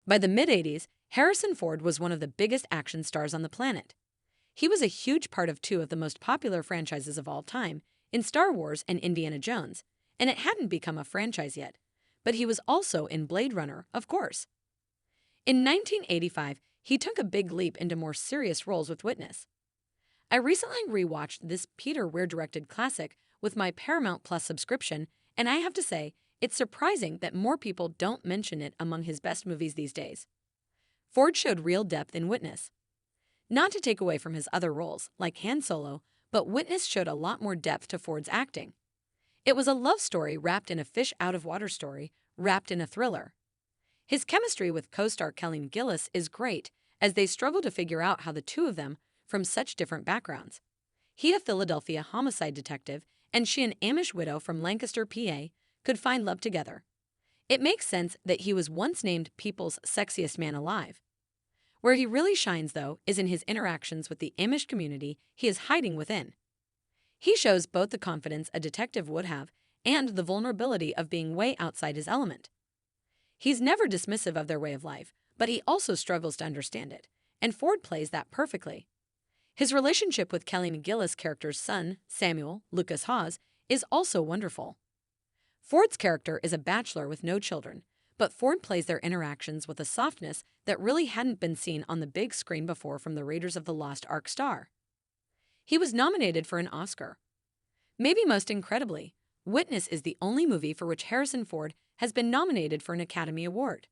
By the mid-80s, Harrison Ford was one of the biggest action stars on the planet. He was a huge part of two of the most popular franchises of all time, in Star Wars and Indiana Jones, and it hadn't become a franchise yet. But he was also in Blade Runner, of course. In 1985, he took a big leap into more serious roles with Witness. I recently rewatched this Peter Weir-directed classic with my Paramount Plus subscription, and I have to say, it's surprising that more people don't mention it among his best movies these days. Ford showed real depth in Witness. Not to take away from his other roles, like Han Solo, but Witness showed a lot more depth to Ford's acting. It was a love story wrapped in a fish-out-of-water story, wrapped in a thriller. His chemistry with co-star Kelly McGillis is great, as they struggle to figure out how the two of them, from such different backgrounds. He, a Philadelphia homicide detective, and she, an Amish widow from Lancaster, PA, could find love together. It makes sense that he was once named People's Sexiest Man Alive. Where he really shines, though, is in his interactions with the Amish community he is hiding within. He shows both the confidence a detective would have and the vulnerability of being way outside his element. He's never dismissive of their way of life, but he also struggles to understand it, and Ford plays that perfectly. His relationship with Kelly McGillis' character's son, Samuel Lucas Hawes, is also wonderful. Ford's character is a bachelor with no children, but Ford plays their interactions with a softness that really hadn't been seen on the big screen before from the Raiders of the Lost Ark star. He was nominated for an Oscar. Maybe most incredibly, Witness is the only movie for which Harrison Ford has been nominated for an Academy Award.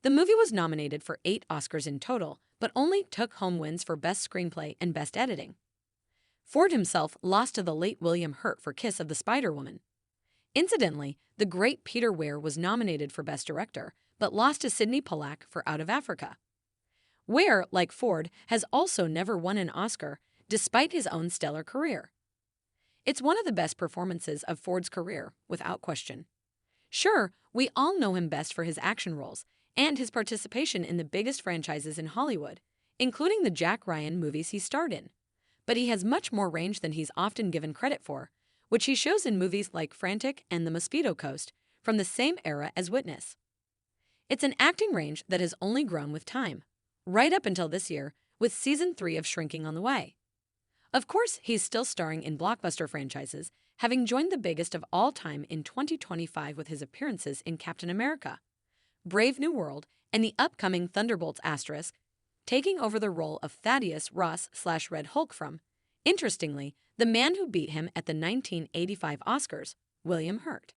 The movie was nominated for 8 Oscars in total, but only took home wins for Best Screenplay and Best Editing. Ford himself lost to the late William Hurt for Kiss of the Spider-Woman. Incidentally, the great Peter Weir was nominated for Best Director, but lost to Sidney Pollack for Out of Africa. Weir, like Ford, has also never won an Oscar, despite his own stellar career. It's one of the best performances of Ford's career, without question. Sure, we all know him best for his action roles and his participation in the biggest franchises in Hollywood, including the Jack Ryan movies he starred in. But he has much more range than he's often given credit for, which he shows in movies like Frantic and The Mosquito Coast, from the same era as Witness. It's an acting range that has only grown with time, right up until this year, with Season 3 of Shrinking on the way. Of course, he's still starring in blockbuster franchises, having joined the biggest of all time in 2025 with his appearances in Captain America, Brave New World, and the upcoming Thunderbolts *, taking over the role of Thaddeus Ross/Red Hulk from, interestingly, the man who beat him at the 1985 Oscars, William Hurt.